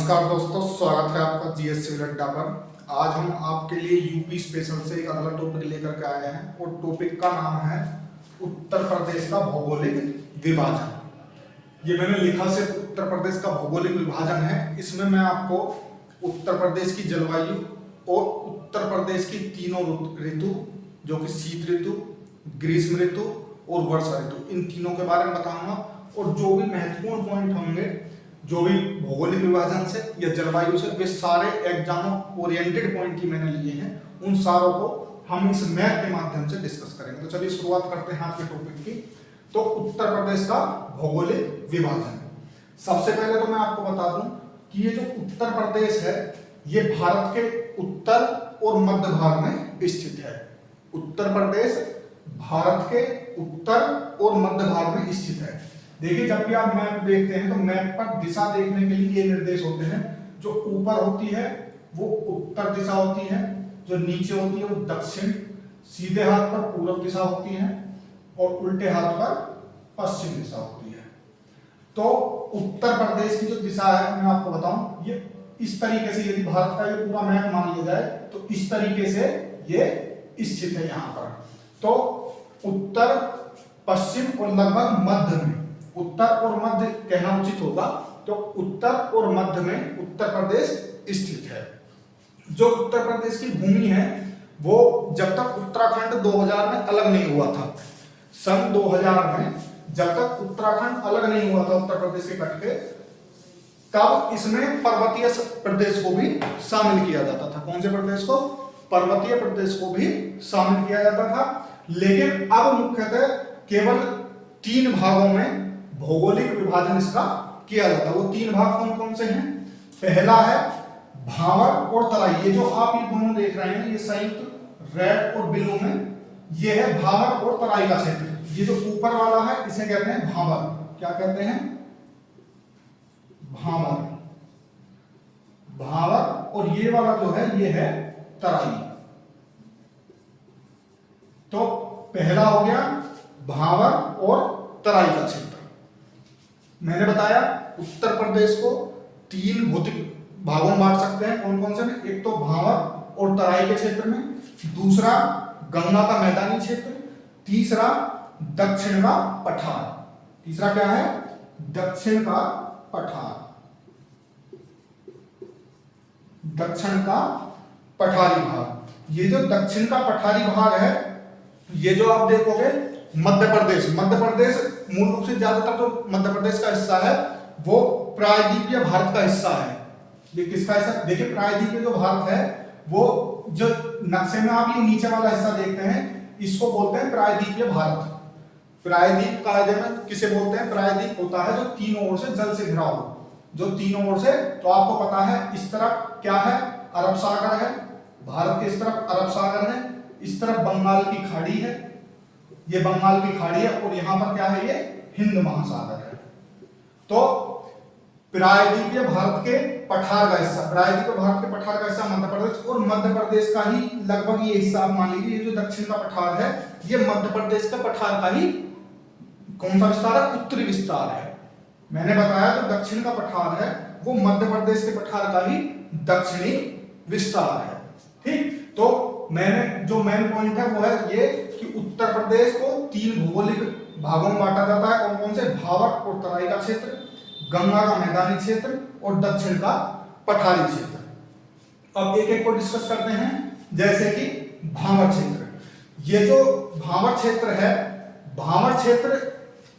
नमस्कार दोस्तों, स्वागत है आपका जीएस सिविल अड्डा पर। आज हम आपके लिए यूपी स्पेशल से एक अगला टॉपिक लेकर के आए हैं और टॉपिक का नाम है उत्तर प्रदेश का भौगोलिक विभाजन। ये मैंने लिखा सिर्फ उत्तर प्रदेश का भौगोलिक विभाजन है। इसमें मैं आपको उत्तर प्रदेश की जलवायु और उत्तर प्रदेश की तीनों ऋतु जो कि शीत ऋतु, ग्रीष्म ऋतु और वर्षा ऋतु, इन तीनों के बारे में बताऊंगा। और जो भी महत्वपूर्ण पॉइंट होंगे जो भी भौगोलिक विभाजन से या जलवायु से, वे सारे एग्जाम ओरिएंटेड पॉइंट की मैंने लिए हैं। उन सारों को हम इस मैप के माध्यम से डिस्कस करेंगे। तो चलिए शुरुआत करते हैं आज के टॉपिक की। तो उत्तर प्रदेश का भौगोलिक विभाजन, सबसे पहले तो मैं आपको बता दूं कि ये जो उत्तर प्रदेश है ये भारत के उत्तर और मध्य भाग में स्थित है। उत्तर प्रदेश भारत के उत्तर और मध्य भाग में स्थित है। देखिए, जब भी आप मैप देखते हैं तो मैप पर दिशा देखने के लिए ये निर्देश होते हैं। जो ऊपर होती है वो उत्तर दिशा होती है, जो नीचे होती है वो दक्षिण, सीधे हाथ पर पूर्व दिशा होती है और उल्टे हाथ पर पश्चिम दिशा होती है। तो उत्तर प्रदेश की जो दिशा है मैं आपको बताऊं, ये इस तरीके से, यदि भारत का ये पूरा मैप मान लिया जाए तो इस तरीके से ये स्थित है यहाँ पर। तो उत्तर, पश्चिम और लगभग मध्य में, उत्तर और मध्य कहना उचित होगा, तो उत्तर और मध्य में उत्तर प्रदेश स्थित है। जो उत्तर प्रदेश की भूमि है वो जब तक उत्तराखंड 2000 में अलग नहीं हुआ था, सन 2000 में जब तक उत्तराखंड अलग नहीं हुआ था उत्तर प्रदेश के कट के, तब इसमें पर्वतीय प्रदेश को भी शामिल किया जाता था। कौन से प्रदेश को? पर्वतीय प्रदेश को भी शामिल किया जाता था। लेकिन अब मुख्यतः केवल 3 भागों में भौगोलिक विभाजन इसका किया जाता है। वो 3 भाग कौन कौन से हैं? पहला है भावर और तराई। ये जो आप ये दोनों देख रहे हैं, ये संयुक्त रेड और ब्लू में, ये है भावर और तराई का क्षेत्र। ये जो ऊपर वाला है इसे कहते हैं भावर। क्या कहते हैं? भावर। भावर। और ये वाला जो है ये है तराई। तो पहला हो गया भावर और तराई का क्षेत्र। मैंने बताया उत्तर प्रदेश को 3 भौतिक भागों में बांट सकते हैं। कौन कौन से में? एक तो भावर और तराई के क्षेत्र में, दूसरा गंगा का मैदानी क्षेत्र, तीसरा दक्षिण का पठार। तीसरा क्या है? दक्षिण का पठार। दक्षिण का पठारी भाग। ये जो दक्षिण का पठारी भाग है, ये जो आप देखोगे मध्य प्रदेश मूल रूप से ज्यादातर जो मध्य प्रदेश का हिस्सा है वो प्रायद्वीपीय भारत का हिस्सा है। ये किसका हिस्सा? देखिए, प्रायद्वीपीय जो भारत है वो जो नक्शे में आप ये नीचे वाला हिस्सा देखते हैं, इसको बोलते हैं प्रायद्वीपीय भारत। प्रायद्वीप कायदे में किसे बोलते हैं? प्रायद्वीप होता है जो तीनों ओर से जल से घिरा हो, जो तीनों ओर से, तो आपको पता है इस तरफ क्या है? अरब सागर है, भारत के इस तरफ अरब सागर है, इस तरफ बंगाल की खाड़ी है, ये बंगाल की खाड़ी है, और यहां पर क्या है? ये हिंद महासागर है। तो प्रायद्वीपीय भारत के पठार का हिस्सा, प्रायद्वीपीय भारत के पठार का हिस्सा मध्य प्रदेश, और मध्य प्रदेश का ही लगभग ये हिस्सा आप मान लीजिए, ये जो दक्षिण का पठार है ये मध्य प्रदेश का पठार का ही कौन सा विस्तार है? उत्तरी विस्तार है। मैंने बताया जो दक्षिण का पठार है वो मध्य प्रदेश के पठार का ही दक्षिणी विस्तार है। ठीक, तो मैंने जो मेन पॉइंट है वो है ये कि उत्तर प्रदेश को 3 भौगोलिक भागों में बांटा जाता है। कौन कौन से? भावर और तराई का क्षेत्र, गंगा का मैदानी क्षेत्र और दक्षिण का पठारी क्षेत्र। अब एक एक को डिस्कस करते हैं। जैसे कि भावर क्षेत्र। ये जो भावर क्षेत्र है, भावर क्षेत्र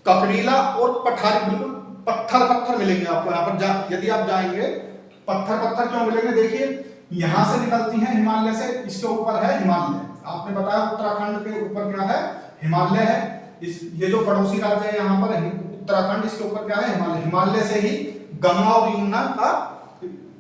ककरीला और पठारी, बिल्कुल पत्थर मिलेंगे आपको यहाँ पर। यदि आप जाएंगे पत्थर क्यों मिलेंगे? देखिए, यहां से निकलती है हिमालय से, इसके ऊपर है हिमालय। आपने बताया उत्तराखंड के ऊपर क्या है? हिमालय है। ये जो पड़ोसी राज्य है यहाँ पर उत्तराखंड, इसके ऊपर क्या है? हिमालय। हिमालय से ही गंगा और यमुना का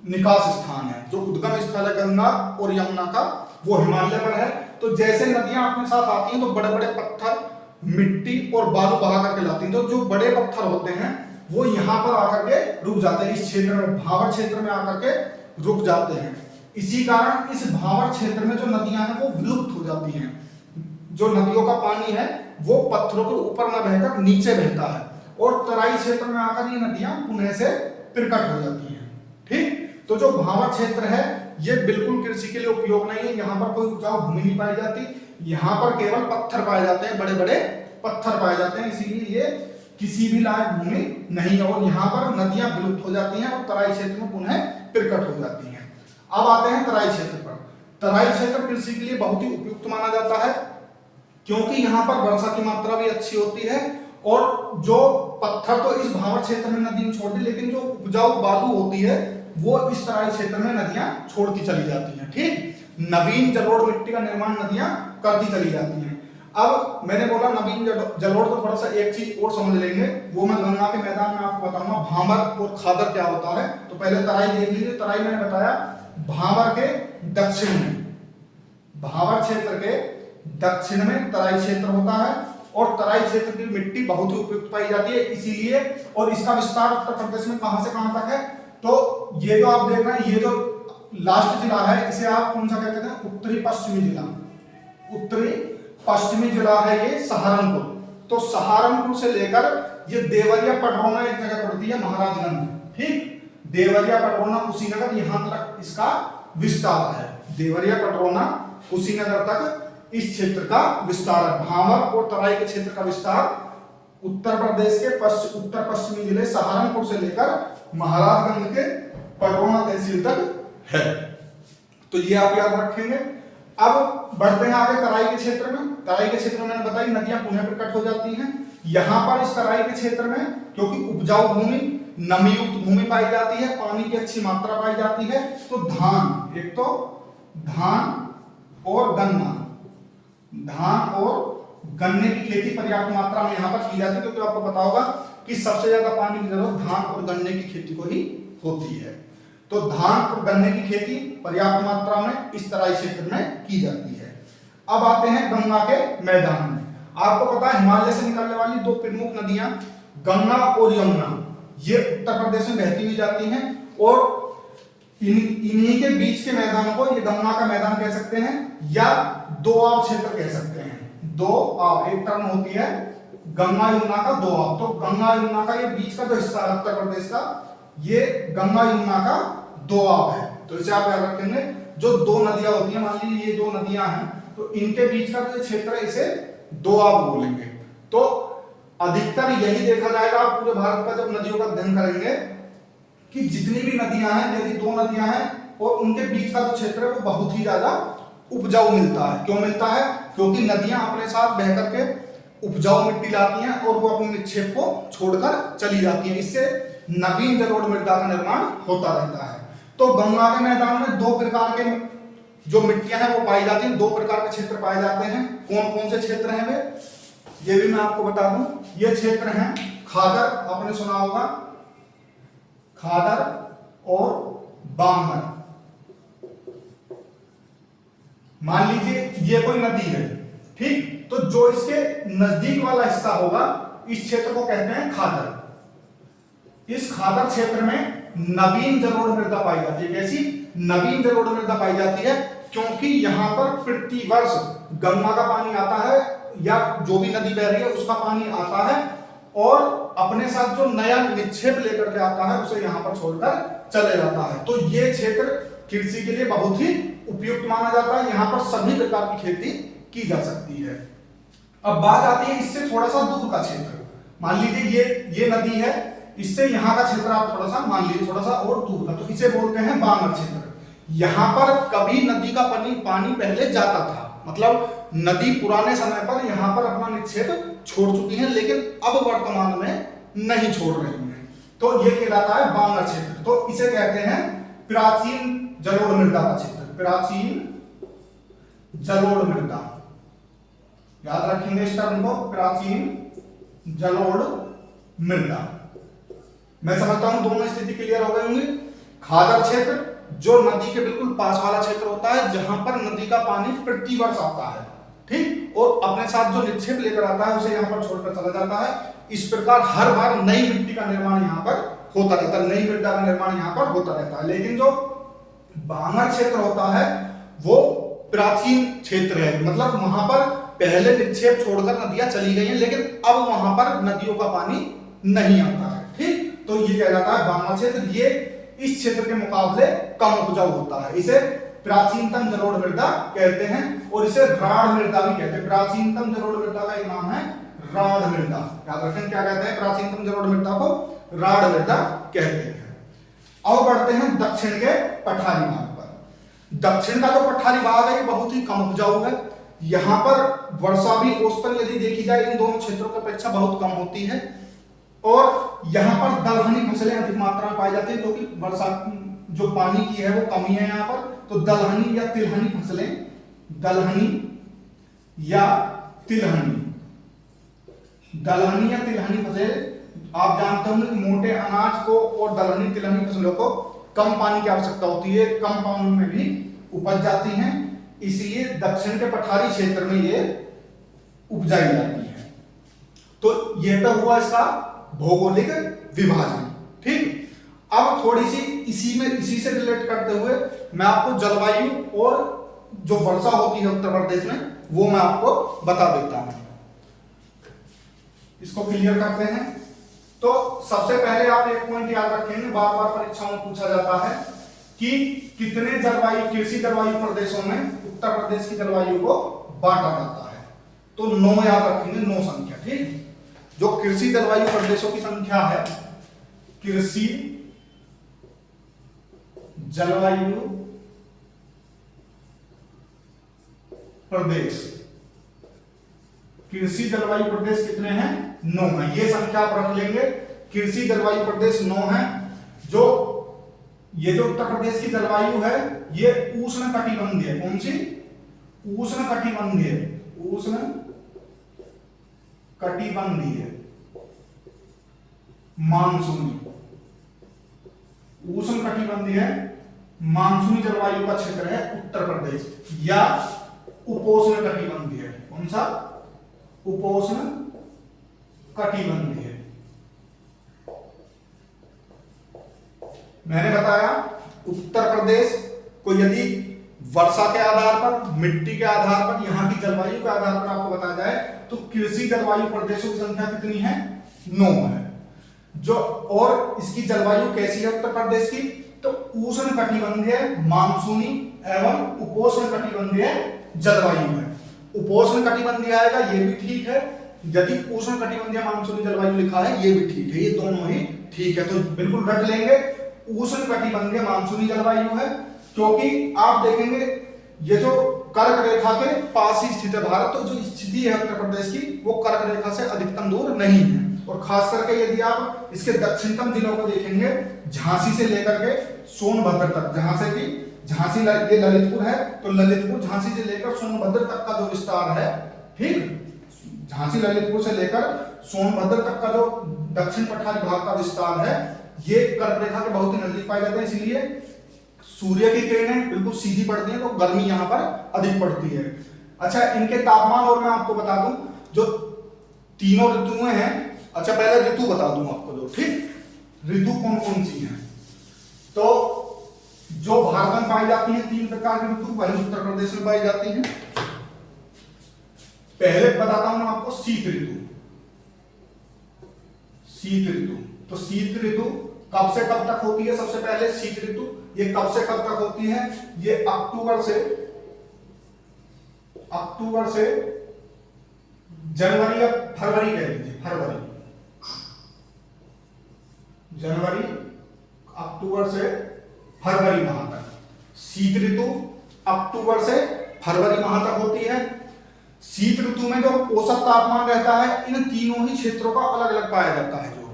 निकास स्थान है। जो उद्गम स्थल है गंगा और यमुना का वो हिमालय पर है। तो जैसे नदियां अपने साथ आती हैं तो बड़े बड़े पत्थर, मिट्टी और बालू बहा करके लाती हैं। तो जो बड़े पत्थर होते हैं वो यहाँ पर आकर के रुक जाते हैं, इस क्षेत्र में, भावर क्षेत्र में आकर के रुक जाते हैं। इसी कारण इस भावर क्षेत्र में जो नदियां हैं वो विलुप्त हो जाती हैं। जो नदियों का पानी है वो पत्थरों के ऊपर न बहकर नीचे बहता है, और तराई क्षेत्र में आकर ये नदियां पुनः से प्रकट हो जाती हैं। ठीक। तो जो भावर क्षेत्र है ये बिल्कुल कृषि के लिए उपयोग नहीं है, यहाँ पर कोई उपजाऊ भूमि नहीं पाई जाती, यहाँ पर केवल पत्थर पाए जाते हैं, बड़े बड़े पत्थर पाए जाते हैं, इसीलिए ये किसी भी लायक भूमि नहीं है और यहाँ पर नदियां विलुप्त हो जाती हैं और तराई क्षेत्र में पुनः प्रकट हो जाती हैं। अब आते हैं तराई क्षेत्र पर। तराई क्षेत्र कृषि के लिए बहुत ही उपयुक्त माना जाता है क्योंकि यहाँ पर वर्षा की मात्रा भी अच्छी होती है और जो पत्थर तो इस भावर क्षेत्र में नदी में छोड़ दी, लेकिन जो उपजाऊ बालू होती है वो इस तराई क्षेत्र में नदियां छोड़ती चली जाती हैं। ठीक, नवीन जलोढ़ मिट्टी का निर्माण नदियां करती चली जाती हैं। अब मैंने बोला नवीन जलोढ़, तो थोड़ा सा एक चीज और समझ लेंगे, वो मैं गंगा के मैदान में आपको बताऊंगा भावर और खादर क्या होता है। तो पहले तराई देख लीजिए। तराई मैंने बताया भावर के दक्षिण में, भावर क्षेत्र के दक्षिण में तराई क्षेत्र होता है और तराई क्षेत्र की मिट्टी बहुत ही उपयुक्त पाई जाती है, इसीलिए। और इसका विस्तार उत्तर प्रदेश में कहां से कहां तक है, तो ये जो आप देख रहे हैं, ये जो लास्ट जिला है इसे आप कौन सा कहते हैं, उत्तरी पश्चिमी जिला। उत्तरी पश्चिमी जिला है ये सहारनपुर। तो सहारनपुर से लेकर ये देवरिया पटरौना एक जगह पड़ती है महाराजगंज। ठीक, देवरिया पटरौना कुशीनगर यहां तक इसका विस्तार है। देवरिया पटरौना कुशीनगर तक इस क्षेत्र का विस्तार है। भावर और तराई के क्षेत्र का विस्तार उत्तर प्रदेश के उत्तर पश्चिमी जिले सहारनपुर से लेकर महाराजगंज के पटरौना तहसील तक है। तो ये आप याद रखेंगे। अब बढ़ते हैं आगे तराई के क्षेत्र में। तराई के क्षेत्र में मैंने बताई नदियां पुनः प्रकट हो जाती हैं। यहां पर इस तराई के क्षेत्र में क्योंकि उपजाऊ भूमि, नमीयुक्त भूमि पाई जाती है, पानी की अच्छी मात्रा पाई जाती है, तो धान, एक तो धान और गन्ना, धान और गन्ने की खेती पर्याप्त मात्रा में यहाँ पर की जाती है, क्योंकि आपको पता होगा कि सबसे ज्यादा पानी की जरूरत धान और गन्ने की खेती को ही होती है। तो धान और गन्ने की खेती पर्याप्त मात्रा में इस तराई क्षेत्र में की जाती है। अब आते हैं गंगा के मैदान में। आपको पता है हिमालय से निकलने वाली दो प्रमुख नदियां गंगा और यमुना, ये उत्तर प्रदेश में बहती हुई जाती हैं और इन्हीं के बीच के मैदान को ये गंगा का मैदान कह सकते हैं या दोआब क्षेत्र कह सकते हैं। दोआब एक टर्म होती है गंगा यमुना का दोआब। तो गंगा यमुना का ये बीच का जो हिस्सा है उत्तर प्रदेश का, ये गंगा यमुना का दोआब है। तो इसे आप याद रखेंगे। जो दो नदियां होती हैं, मान लीजिए ये दो नदियां हैं, तो इनके बीच का जो क्षेत्र है इसे दोआब बोलेंगे। तो अधिकतर यही देखा जाएगा आप पूरे भारत का जब नदियों का अध्ययन करेंगे कि जितनी भी नदियां हैं, यदि दो नदियां हैं और उनके बीच का जो क्षेत्र है वो बहुत ही ज्यादा उपजाऊ मिलता है। क्यों मिलता है? क्योंकि नदियां अपने साथ बह करके उपजाऊ मिट्टी लाती हैं और वो अपने निक्षेप को छोड़कर चली जाती हैं। इससे नवीन जलोढ़ मृदा का निर्माण होता रहता है। तो गंगा के मैदान में दो प्रकार के जो मिट्टियां हैं वो पाई जाती हैं, दो प्रकार के क्षेत्र पाए जाते हैं। कौन कौन से क्षेत्र हैं वे, ये भी मैं आपको बता दूं। ये क्षेत्र हैं खादर, आपने सुना होगा, खादर और बांगर। मान लीजिए ये कोई नदी है, ठीक, तो जो इसके नजदीक वाला हिस्सा होगा इस क्षेत्र को कहते हैं खादर। इस खादर क्षेत्र में नवीन जलोढ़ मृदा पाई जाती है। कैसी नवीन जलोढ़ मृदा पाई जाती है? क्योंकि यहां पर प्रतिवर्ष गंगा का पानी आता है या जो भी नदी बह रही है उसका पानी आता है और अपने साथ जो नया निक्षेप लेकर के आता है उसे यहां पर छोड़कर चले जाता है। तो ये क्षेत्र कृषि के लिए बहुत ही उपयुक्त माना जाता है। यहां पर सभी प्रकार की खेती की जा सकती है। अब बात आती है इससे थोड़ा सा दूर का क्षेत्र। मान लीजिए ये नदी है, इससे यहां का क्षेत्र आप थोड़ा सा मान लीजिए थोड़ा सा और दूर का, तो इसे बोलते हैं बांगर क्षेत्र। यहां पर कभी नदी का पानी पहले जाता था, मतलब नदी पुराने समय पर यहां पर अपना निक्षेप छोड़ चुकी है, लेकिन अब वर्तमान में नहीं छोड़ रही है। तो ये कहलाता है बांगर क्षेत्र। तो इसे कहते हैं प्राचीन जलोढ़ मृदा का क्षेत्र। प्राचीन जलोढ़ मृदा, याद रखेंगे इस टर्म को, प्राचीन जलोढ़ मृदा। मैं समझता हूं दोनों स्थिति क्लियर हो गई होंगी। खादर क्षेत्र जो नदी के बिल्कुल पास वाला क्षेत्र होता है, जहां पर नदी का पानी प्रतिवर्ष आता है, ठीक, और अपने साथ जो निक्षेप लेकर आता है उसे यहां पर छोड़कर चला जाता है। इस प्रकार हर बार नई मिट्टी का निर्माण यहां पर होता रहता है, नई मृदा का निर्माण यहां पर होता रहता है। लेकिन जो बांगर क्षेत्र होता है वो प्राचीन क्षेत्र है, मतलब वहां पर पहले निक्षेप छोड़कर नदियां चली गई हैं, लेकिन अब वहां पर नदियों का पानी नहीं आता है, ठीक। तो ये कहलाता है बांगर क्षेत्र। ये इस क्षेत्र के मुकाबले कम उपजाऊ होता है। इसे प्राचीनतम जलोढ़ मृदा कहते हैं और इसे राढ़ मृदा भी कहते हैं। प्राचीनतम जलोढ़ मृदा का एक नाम है राढ़ मृदा। याद रखें क्या कहते हैं प्राचीनतम जलोढ़ मृदा को? राढ़ मृदा कहते हैं। और बढ़ते हैं दक्षिण के पठारी भाग पर। दक्षिण का जो पठारी भाग है ये बहुत ही कम उपजाऊ है। यहाँ पर वर्षा भी औसतन यदि देखी जाए इन दोनों क्षेत्रों की अपेक्षा बहुत कम होती है और यहाँ पर दलहनी फसलें अधिक मात्रा में पाई जाती है क्योंकि वर्षा जो पानी की है वो कमी है यहाँ पर। तो दलहनी या तिलहनी फसलें, दलहनी या तिलहनी, दलहनी या तिलहनी फसलें आप जानते होंगे कि मोटे अनाज को और दलहनी तिलहनी फसलों को कम पानी की आवश्यकता होती है, कम पानी में भी उपज जाती हैं, इसलिए दक्षिण के पठारी क्षेत्र में ये उपजाई जाती है। तो ये तो हुआ इसका भौगोलिक विभाजन। ठीक, अब थोड़ी सी इसी से रिलेट करते हुए मैं आपको जलवायु और जो वर्षा होती है उत्तर प्रदेश में वो मैं आपको बता देता हूं। इसको क्लियर करते हैं। तो सबसे पहले आप एक पॉइंट याद रखेंगे, बार बार परीक्षाओं में पूछा जाता है कि कितने जलवायु कृषि जलवायु प्रदेशों में उत्तर प्रदेश की जलवायु को बांटा जाता है। तो 9 याद रखेंगे, 9 संख्या। ठीक, जो कृषि जलवायु प्रदेशों की संख्या है, कृषि जलवायु प्रदेश, कृषि जलवायु प्रदेश कितने हैं? 9 है। ये संख्या आप रख लेंगे। कृषि जलवायु प्रदेश 9 है। जो ये जो उत्तर प्रदेश की जलवायु है ये उष्ण कटिबंधीय, कौन सी? उष्ण कटिबंधीय, उष्ण कटिबंधीय मानसूनी, उष्ण कटिबंधीय मानसूनी जलवायु का क्षेत्र है उत्तर प्रदेश, या उपोष्ण कटिबंधीय, कौन सा? उपोष्ण कटिबंधीय। मैंने बताया उत्तर प्रदेश को यदि वर्षा के आधार पर, मिट्टी के आधार पर, यहाँ की जलवायु के आधार पर आपको बताया जाए तो कृषि जलवायु प्रदेशों की संख्या कितनी है? 9 है। जो और इसकी जलवायु कैसी है उत्तर प्रदेश की? तो उष्ण कटिबंधीय मानसूनी एवं उपोष्ण कटिबंधीय जलवायु है। उपोष्ण कटिबंधीय आएगा ये भी ठीक है, यदि उष्ण कटिबंधीय मानसूनी जलवायु लिखा है ये भी ठीक है, ये दोनों ही ठीक है। तो बिल्कुल रख लेंगे उष्ण कटिबंधीय मानसूनी जलवायु है, क्योंकि आप देखेंगे ये जो कर्क रेखा के पास ही स्थित है भारत, तो जो स्थिति है उत्तर प्रदेश की वो कर्क रेखा से अधिकतम दूर नहीं है। और खास करके यदि आप इसके दक्षिणतम जिलों को देखेंगे, झांसी से लेकर के सोनभद्र तक, जहां से कि झांसी ये ललितपुर है, तो ललितपुर झांसी से लेकर सोनभद्र तक का जो विस्तार है, ठीक, झांसी ललितपुर से लेकर सोनभद्र तक का जो दक्षिण पठारी भाग का विस्तार है ये कर्क रेखा के बहुत ही नजदीक पाए जाते हैं, इसलिए सूर्य की किरणें बिल्कुल सीधी पड़ती हैं तो गर्मी यहाँ पर अधिक पड़ती है। अच्छा, इनके तापमान और मैं आपको बता दूं, जो तीनों ऋतुएं हैं, अच्छा पहले ऋतु बता दूं आपको जो, ठीक, ऋतु कौन कौन सी हैं? तो जो भारत में पाई जाती हैं 3 प्रकार की ऋतु वही उत्तर प्रदेश में पाई जाती हैं। पहले बताता हूं आपको शीत ऋतु। शीत ऋतु, तो शीत ऋतु कब से कब तक होती है? सबसे पहले शीत ऋतु ये कब से कब तक होती है? ये अक्टूबर से जनवरी या फरवरी कह लीजिए, फरवरी, जनवरी, अक्टूबर से फरवरी माह तक शीत ऋतु अक्टूबर से फरवरी माह तक होती है। शीत ऋतु में जो औसत तापमान रहता है इन तीनों ही क्षेत्रों का अलग अलग पाया जाता है। जो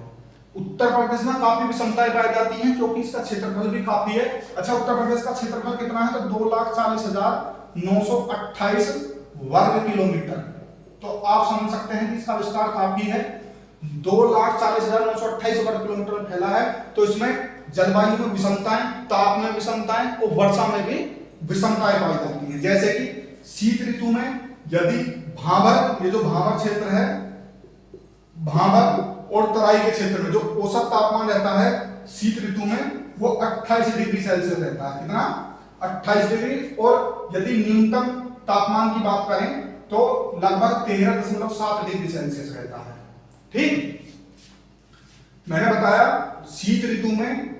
उत्तर प्रदेश में काफी विषमताएं पाई जाती हैं क्योंकि इसका क्षेत्रफल भी काफी है। अच्छा, उत्तर प्रदेश का क्षेत्रफल कितना है? तो 2,40,928 वर्ग किलोमीटर। तो आप समझ सकते हैं कि इसका विस्तार काफी है, 2,40,928 वर्ग किलोमीटर में फैला है। तो इसमें जलवायु में विषमताएं, ताप में विषमताएं और वर्षा में भी विषमताएं पाई जाती हैं। जैसे कि शीत ऋतु में यदि भाबर, ये जो भाबर क्षेत्र है, भाबर और तराई के क्षेत्र में जो औसत तापमान रहता है शीत ऋतु में वो 28 डिग्री सेल्सियस रहता है। कितना? 28 डिग्री। और यदि न्यूनतम तापमान की बात करें तो लगभग 13.7 डिग्री सेल्सियस रहता है। ठीक, मैंने बताया शीत ऋतु में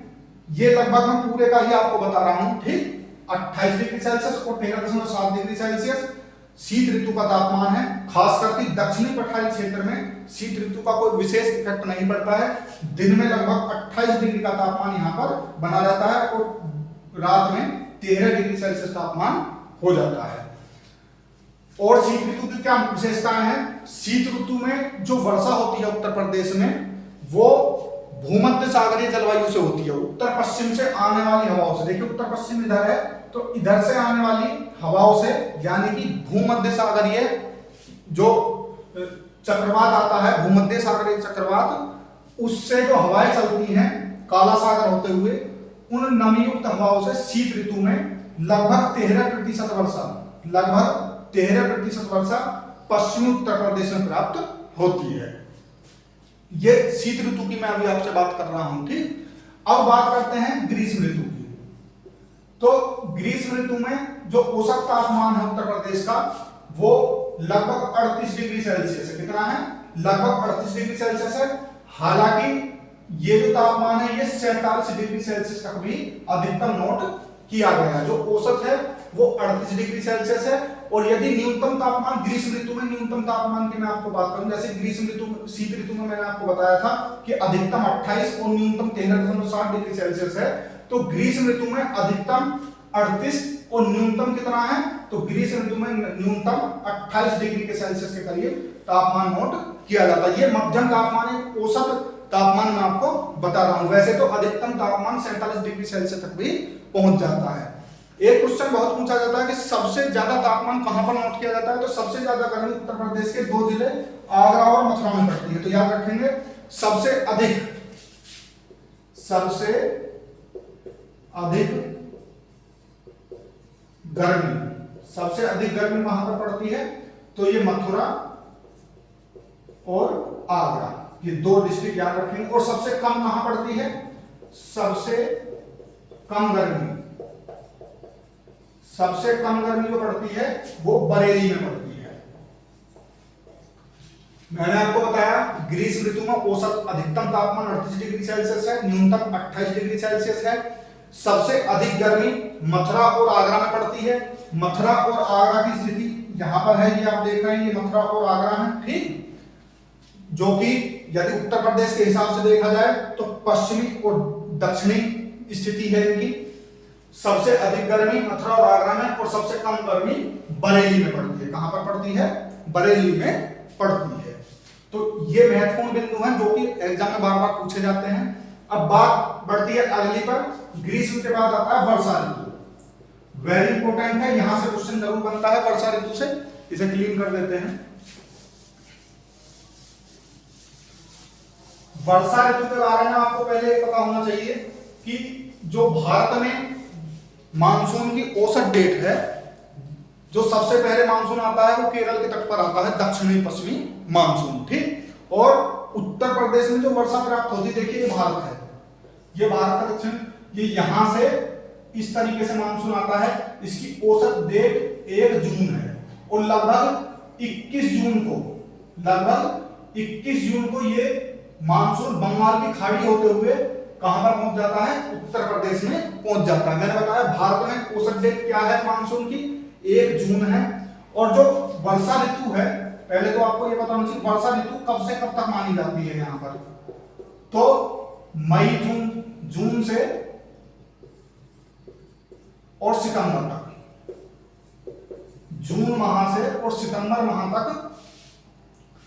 ये लगभग मैं पूरे का ही आपको बता रहा हूं, ठीक। 28 डिग्री सेल्सियस और 13.7 डिग्री सेल्सियस शीत ऋतु का तापमान है। खास करके दक्षिणी पठारी क्षेत्र में शीत ऋतु का कोई विशेष इफेक्ट नहीं पड़ता है। दिन में लगभग 28 डिग्री का तापमान यहाँ पर बना रहता है और रात में 13 डिग्री सेल्सियस तापमान हो जाता है। और शीत ऋतु की क्या विशेषताएं हैं? शीत ऋतु में जो वर्षा होती है उत्तर प्रदेश में, वो भूमध्य सागरीय जलवायु से होती है। उत्तर पश्चिम से आने वाली हवाओं से, देखिए उत्तर पश्चिम इधर है, तो इधर से आने वाली हवाओं से, यानी कि भूमध्य सागरीय जो चक्रवात आता है, भूमध्य सागरीय चक्रवात, उससे जो हवाएं चलती हैं काला सागर होते हुए, उन नमीयुक्त हवाओं से शीत ऋतु में लगभग 13% वर्षा, लगभग 13% वर्षा पश्चिमी उत्तर प्रदेश में प्राप्त होती है। ये शीत ऋतु की मैं अभी आपसे बात कर रहा हूं, ठीक। अब बात करते हैं ग्रीष्म ऋतु की। तो ग्रीष्म ऋतु में जो औसत तापमान है उत्तर प्रदेश का, वो लगभग 38 डिग्री सेल्सियस है। कितना है? लगभग 38 डिग्री सेल्सियस है। हालांकि ये जो तापमान है ये 47 डिग्री सेल्सियस तक भी अधिकतम नोट किया गया है। जो औसत है वो 38 डिग्री सेल्सियस है। और यदि न्यूनतम तापमान ग्रीष्म ऋतु में, न्यूनतम तापमान की मैं आपको बात करूं, जैसे ग्रीष्म ऋतु, शीत ऋतु में मैंने आपको बताया था कि अधिकतम 28 और न्यूनतम 13.7 डिग्री सेल्सियस है, तो ग्रीष्म ऋतु में अधिकतम 38 और न्यूनतम कितना है? तो ग्रीष्म ऋतु में न्यूनतम 28 डिग्री के सेल्सियस के करीब तापमान नोट किया जाता है। ये मध्यम तापमान, एक औसत तापमान मैं आपको बता रहा हूं। वैसे तो अधिकतम तापमान 47 डिग्री सेल्सियस तक भी पहुंच जाता है। एक क्वेश्चन बहुत पूछा जाता है कि सबसे ज्यादा तापमान कहां पर नोट किया जाता है? तो सबसे ज्यादा गर्मी उत्तर प्रदेश के 2 जिले आगरा और मथुरा में पड़ती है। तो याद रखेंगे, सबसे अधिक गर्मी कहां पर पड़ती है? तो ये मथुरा और आगरा, ये 2 डिस्ट्रिक्ट याद रखेंगे। और सबसे कम कहां पड़ती है? सबसे कम गर्मी जो पड़ती है वो बरेली में पड़ती है। मैंने आपको बताया ग्रीष्म ऋतु में औसत अधिकतम तापमान 38 डिग्री सेल्सियस है, न्यूनतम 28 डिग्री सेल्सियस है। सबसे अधिक गर्मी मथुरा और आगरा में पड़ती है। मथुरा और आगरा की स्थिति यहां पर है, ये आप देख रहे हैं, ये मथुरा और आगरा है, ठीक। जो कि यदि उत्तर प्रदेश के हिसाब से देखा जाए तो पश्चिमी और दक्षिणी स्थिति है इनकी। सबसे अधिक गर्मी मथुरा और आगरा में और सबसे कम गर्मी बरेली में पड़ती है। कहां पर पड़ती है? बरेली में पड़ती है। तो ये महत्वपूर्ण बिंदु हैं जो कि एग्जाम में बार बार पूछे जाते हैं। अब बात बढ़ती है अगली पर। ग्रीष्म के बाद आता है वर्षा ऋतु। वेरी इंपॉर्टेंट है, यहां से क्वेश्चन जरूर बनता है वर्षा ऋतु से। इसे क्लीन कर देते हैं। वर्षा ऋतु के बारे में आपको पहले पता होना चाहिए कि जो भारत में मानसून की औसत डेट है, जो सबसे पहले मानसून आता है वो केरल के तट पर आता है, दक्षिणी पश्चिमी मानसून, ठीक। और उत्तर प्रदेश में जो वर्षा प्राप्त होती है, देखिए ये भारत है, ये भारत का दक्षिण, ये यहां से इस तरीके से मानसून आता है। इसकी औसत डेट 1 जून है और लगभग 21 जून को ये मानसून बंगाल की खाड़ी होते हुए कहां पर पहुंच जाता है? उत्तर प्रदेश में पहुंच जाता है। मैंने बताया भारत में औसत डेट क्या है मानसून की? 1 जून है। और जो वर्षा ऋतु है, पहले तो आपको ये बताना चाहिए वर्षा ऋतु कब से कब तक मानी जाती है यहां पर। तो मई जून से और सितंबर तक, जून माह से और सितंबर माह तक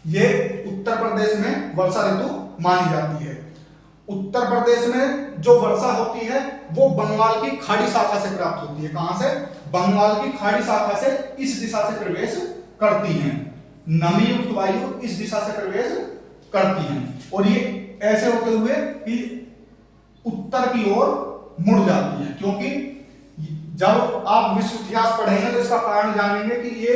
ये उत्तर प्रदेश में वर्षा ऋतु मानी जाती है। उत्तर प्रदेश में जो वर्षा होती है वो बंगाल की खाड़ी शाखा से प्राप्त होती है। कहां से? बंगाल की खाड़ी शाखा से इस दिशा से प्रवेश करती हैं। नमीयुक्त वायु इस दिशा से प्रवेश करती हैं और ये ऐसे होते हुए कि उत्तर की ओर मुड़ जाती हैं। क्योंकि जब आप विश्व इतिहास पढ़ेंगे तो इसका कारण जानेंगे कि ये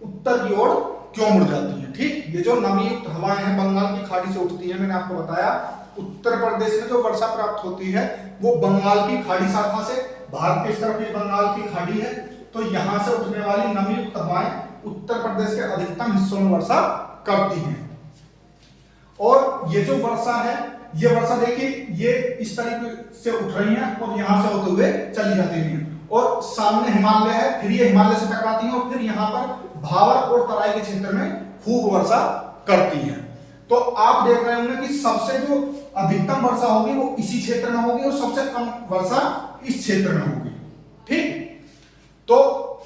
उत्तर की ओर क्यों मुड़ जाती है, ठीक। ये जो नमीयुक्त हवाएं हैं बंगाल की खाड़ी से उठती हैं, मैंने आपको बताया उत्तर प्रदेश में जो वर्षा प्राप्त होती है वो बंगाल की खाड़ी शाखा से, भारत के इस तरफ बंगाल की खाड़ी है, तो यहां से उठने वाली नमीयुक्त हवाएं उत्तर प्रदेश के अधिकतम हिस्सों में वर्षा करती हैं। और ये जो वर्षा है ये वर्षा देखिए ये इस तरीके से उठ रही है और यहां से होते हुए चली जाती है और सामने हिमालय है, फिर ये हिमालय से टकराती है और फिर यहाँ पर भावर और तराई के क्षेत्र में खूब वर्षा करती है। तो आप देख रहे होंगे कि सबसे जो अधिकतम वर्षा होगी वो इसी क्षेत्र में होगी और सबसे कम वर्षा इस क्षेत्र में होगी। ठीक, तो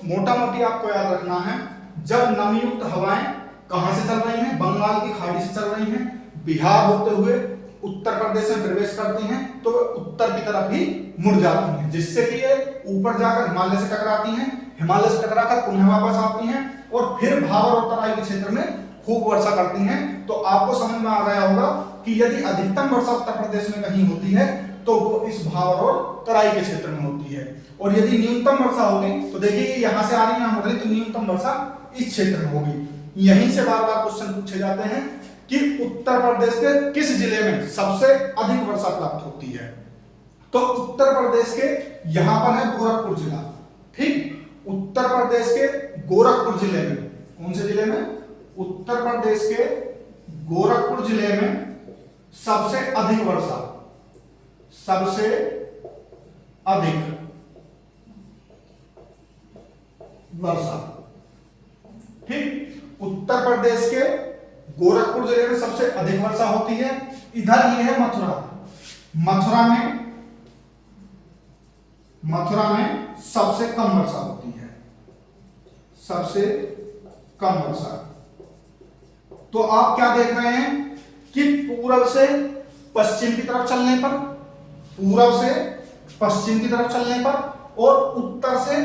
मोटा मोटी आपको याद रखना है, जब नमीयुक्त हवाएं कहां से चल रही हैं, बंगाल की खाड़ी से चल रही हैं, बिहार होते हुए उत्तर प्रदेश में प्रवेश करती हैं, तो उत्तर की तरफ ही मुड़ जाती हैं, जिससे कि ये ऊपर जाकर हिमालय से टकराती हैं, हिमालय से टकराकर पुनः वापस आती हैं और फिर भावर और तराई के क्षेत्र में खूब वर्षा करती हैं। तो आपको समझ में आ गया होगा कि यदि अधिकतम वर्षा उत्तर प्रदेश में कहीं होती है तो वो इस भावर और तराई के क्षेत्र में होती है, और यदि न्यूनतम वर्षा होगी तो देखिए यहां से आ रही है, तो न्यूनतम वर्षा इस क्षेत्र में होगी। यहीं से बार बार क्वेश्चन पूछे जाते हैं कि उत्तर प्रदेश के किस जिले में सबसे अधिक वर्षा प्राप्त होती है, तो उत्तर प्रदेश के यहां पर है गोरखपुर जिला। ठीक, उत्तर प्रदेश के गोरखपुर जिले में, कौन से जिले में, उत्तर प्रदेश के गोरखपुर जिले में सबसे अधिक वर्षा, सबसे अधिक वर्षा। ठीक, उत्तर प्रदेश के गोरखपुर जिले में सबसे अधिक वर्षा होती है। इधर ये है मथुरा, मथुरा में सबसे कम वर्षा होती है, सबसे कम वर्षा। तो आप क्या देख रहे हैं कि पूरब से पश्चिम की तरफ चलने पर, पूरब से पश्चिम की तरफ चलने पर और उत्तर से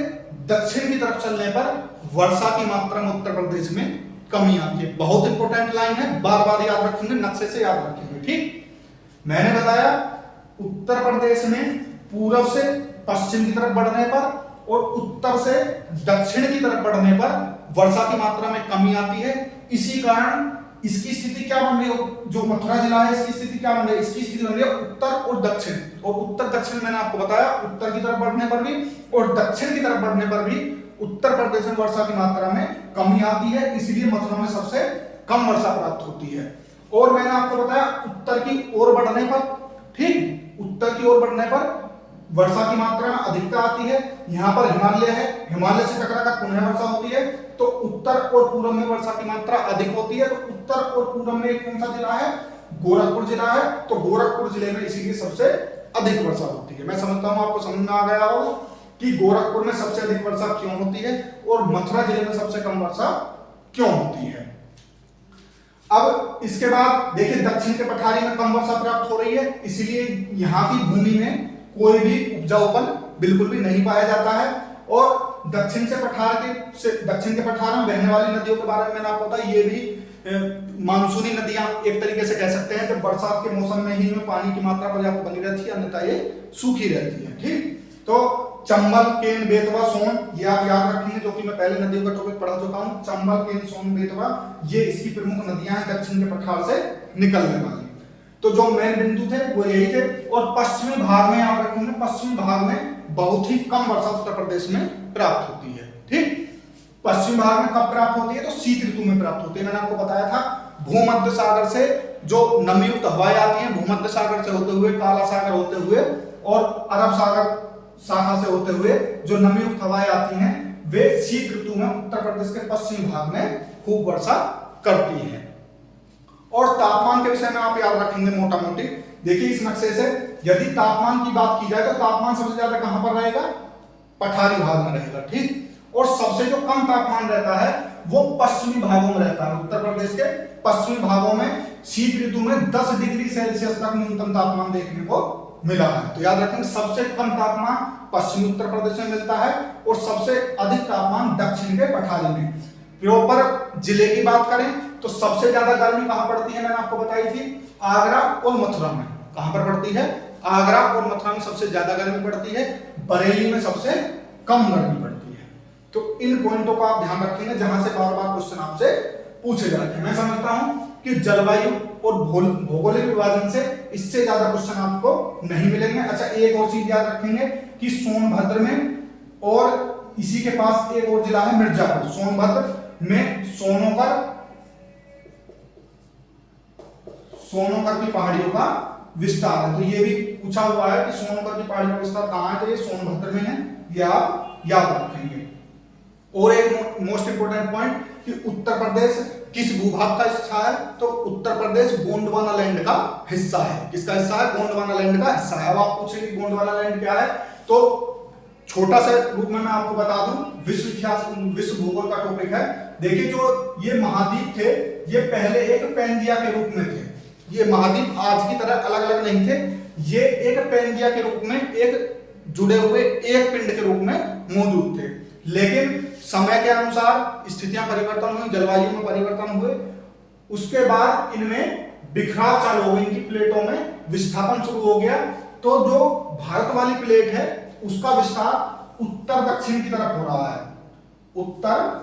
दक्षिण की तरफ चलने पर वर्षा की मात्रा में उत्तर प्रदेश में कमी आती है। बहुत इंपॉर्टेंट लाइन है, बार बार याद रखेंगे, नक्शे से याद रखेंगे। ठीक, मैंने बताया उत्तर प्रदेश में पूरब से पश्चिम की तरफ बढ़ने पर और उत्तर से दक्षिण की तरफ बढ़ने पर वर्षा की मात्रा में कमी आती है। इसी कारण इसकी स्थिति क्या बन रही है, जो मथुरा जिला है इसकी स्थिति क्या बन रही है, इसकी स्थिति बन रही है उत्तर और दक्षिण। और उत्तर दक्षिण मैंने आपको बताया, उत्तर की तरफ बढ़ने पर भी और दक्षिण की तरफ बढ़ने पर भी उत्तर प्रदेश में वर्षा की मात्रा में कमी आती है, इसलिए मथुरा में सबसे कम वर्षा प्राप्त होती है। और मैंने आपको बताया उत्तर की ओर बढ़ने पर, ठीक, उत्तर की ओर बढ़ने पर वर्षा की मात्रा में अधिकता आती है। यहाँ पर हिमालय है, हिमालय से टकराकर पुनः वर्षा होती है, तो उत्तर और पूर्व में वर्षा की मात्रा अधिक होती है। तो उत्तर और पूर्व में कौन सा जिला है, गोरखपुर जिला है, तो गोरखपुर जिले में इसीलिए सबसे अधिक वर्षा होती है। मैं समझता हूं आपको समझ में आ गया हो कि गोरखपुर में सबसे अधिक वर्षा क्यों होती है और मथुरा जिले में सबसे कम वर्षा क्यों होती है। अब इसके बाद देखिए दक्षिण के पठारी में कम वर्षा प्राप्त हो रही है, इसलिए यहाँ की भूमि में कोई भी उपजाऊपन बिल्कुल भी नहीं पाया जाता है। और दक्षिण के पठार में बहने वाली नदियों के बारे में मैंने आपको बताया, ये भी मानसूनी नदियां एक तरीके से कह सकते हैं, जब बरसात के मौसम में ही इनमें पानी की मात्रा पर्याप्त बनी रहती है, अन्यथा ये सूखी रहती है। ठीक, तो चंबल, केन, बेतवा, सोन, ये आप याद रखेंगे, जो कि मैं पहले नदियों का टॉपिक पढ़ा चुका हूं। चंबल, केन, सोन, बेतवा ये इसकी प्रमुख नदियां हैं दक्षिण के पठार से निकलने वाली। तो जो मेन बिंदु थे वो यही थे। और पश्चिमी भाग में याद रखेंगे, पश्चिमी भाग में बहुत ही कम वर्षा उत्तर प्रदेश में प्राप्त होती है। ठीक, पश्चिम भाग में कब प्राप्त होती है, तो शीत ऋतु में प्राप्त होती है। मैंने आपको बताया था भूमध्य सागर से जो नमीयुक्त हवाएं आती हैं, भूमध्य सागर से होते हुए, काला सागर होते हुए और अरब सागर शाखा से होते हुए जो नमीयुक्त हवाएं आती हैं, वे शीत ऋतु में उत्तर प्रदेश के पश्चिमी भाग में खूब वर्षा करती हैं। और तापमान के विषय में आप याद रखेंगे मोटा मोटी, देखिए इस नक्शे से यदि तापमान की बात की जाए तो तापमान सबसे ज्यादा कहां पर रहेगा, पठारी भाग में रहेगा। ठीक, और सबसे जो कम तापमान रहता है वो पश्चिमी भागों में रहता है। उत्तर प्रदेश के पश्चिमी भागों में शीत ऋतु में 10 डिग्री सेल्सियस तक न्यूनतम तापमान देखने को मिला है। तो याद रखेंगे सबसे कम तापमान पश्चिमी उत्तर प्रदेश में मिलता है और सबसे अधिक तापमान दक्षिण के पठारी में। प्रॉपर जिले की बात करें तो सबसे ज्यादा गर्मी कहां पड़ती है, मैंने आपको बताई थी आगरा और मथुरा में। कहां पर पड़ती है, आगरा और मथुरा में सबसे ज्यादा गर्मी पड़ती है, बरेली में सबसे कम गर्मी पड़ती है। तो इन पॉइंटों को आप ध्यान रखेंगे जहां से बार बार क्वेश्चन आपसे पूछे जाते हैं। मैं समझता हूं कि जलवायु और भौगोलिक विभाजन से इससे ज्यादा क्वेश्चन आपको नहीं मिलेंगे। अच्छा, एक और चीज याद रखेंगे कि सोनभद्र में और इसी के पास एक और जिला है मिर्जापुर, सोनभद्र में सोनोकर की पहाड़ियों का विस्तार है। तो ये भी पूछा हुआ है कि सोनभद्र की पहाड़ी का विस्तार कहाँ है, तो ये सोनभद्र में है, ये आप याद रखेंगे। और एक मोस्ट इंपोर्टेंट पॉइंट कि उत्तर प्रदेश किस भूभाग का हिस्सा है, तो उत्तर प्रदेश गोंडवाना लैंड का हिस्सा है। किसका हिस्सा है? गोंडवाना लैंड का हिस्सा है। अब आप पूछेंगे गोंडवाना लैंड क्या है, तो छोटा सा रूप में मैं आपको बता दूं, विश्व इतिहास विश्व भूगोल का टॉपिक है। देखिए जो ये महाद्वीप थे, ये पहले एक पेंजिया के रूप में थे। ये महाद्वीप आज की तरह अलग अलग नहीं थे, ये एक पेंजिया के रूप में, एक जुड़े हुए एक पिंड के रूप में मौजूद थे। लेकिन समय के अनुसार स्थितियां परिवर्तन हुई, जलवायु में परिवर्तन हुए, उसके बाद इनमें बिखराव चालू हो गई, इनकी प्लेटों में विस्थापन शुरू हो गया। तो जो भारत वाली प्लेट है उसका विस्तार उत्तर दक्षिण की तरफ हो रहा है, उत्तर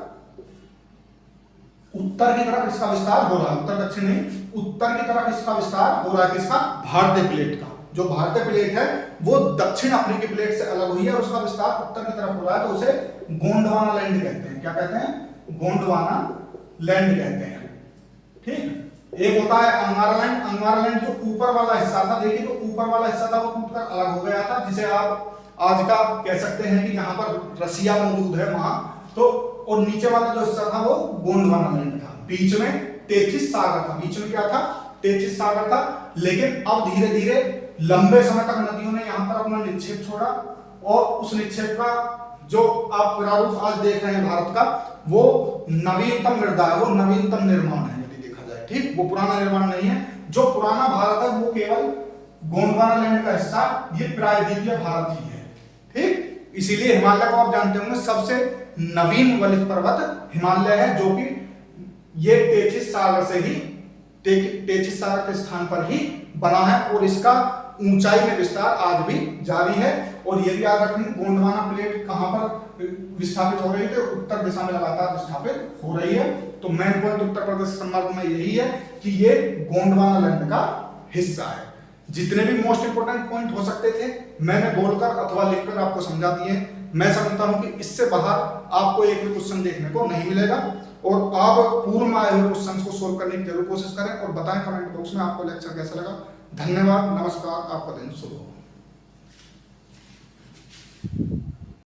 की तरफ इसका विस्तार हो रहा है, उत्तर दक्षिण नहीं, उत्तर की तरफ इसका विस्तार हो रहा है। किसका? भारतीय प्लेट का। जो भारतीय प्लेट है वो दक्षिण अफ्रीकी प्लेट से अलग हुई है और उसका विस्तार उत्तर की तरफ हो रहा है, तो उसे गोंडवाना लैंड कहते हैं। क्या कहते हैं? गोंडवाना लैंड कहते हैं। ठीक। एक होता है अंगारा लैंड। अंगारा लैंड जो ऊपर वाला हिस्सा था, देखिए जो ऊपर वाला हिस्सा था वो टूटकर अलग हो गया था, जिसे आप आज का कह सकते हैं कि जहां पर रसिया मौजूद है वहां, तो और नीचे वाला जो हिस्सा था वो गोंडवाना लैंड था। बीच में तेथिस सागर था, बीच में क्या था? तेथिस सागर था। लेकिन अब धीरे धीरे लंबे समय तक नदियों ने यहाँ पर अपना निक्षेप छोड़ा और उस निक्षेप का जो आप प्रारूप आज देख रहे हैं भारत का, वो नवीनतम मृदा है, वो नवीनतम निर्माण है यदि देखा जाए। ठीक, वो पुराना निर्माण नहीं है। जो पुराना भारत है वो केवल गोंडवाना लैंड का हिस्सा, ये प्रायद्वीपीय भारत ही है। ठीक, इसीलिए हिमालय को आप जानते होंगे सबसे नवीन वलित पर्वत हिमालय है, जो कि ये तेथिस सागर से ही, तेथिस सागर के स्थान पर ही बना है और इसका ऊंचाई में विस्तार आज भी जारी है। और ये भी याद रखें गोंडवाना प्लेट कहां पर विस्थापित हो रही है, उत्तर दिशा में लगातार विस्थापित हो रही है। तो मेन पॉइंट उत्तर प्रदेश के संदर्भ में यही है कि ये गोंडवाना लैंड का हिस्सा है। जितने भी मोस्ट इंपोर्टेंट पॉइंट हो सकते थे मैंने बोलकर अथवा लिखकर आपको समझा दिए। मैं समझता हूं कि इससे बाहर आपको एक भी क्वेश्चन देखने को नहीं मिलेगा और आप पूर्व में आए हुए क्वेश्चन को सोल्व करने की जरूर कोशिश करें और बताएं कमेंट बॉक्स में आपको लेक्चर कैसा लगा। धन्यवाद, नमस्कार, आपका दिन शुभ हो।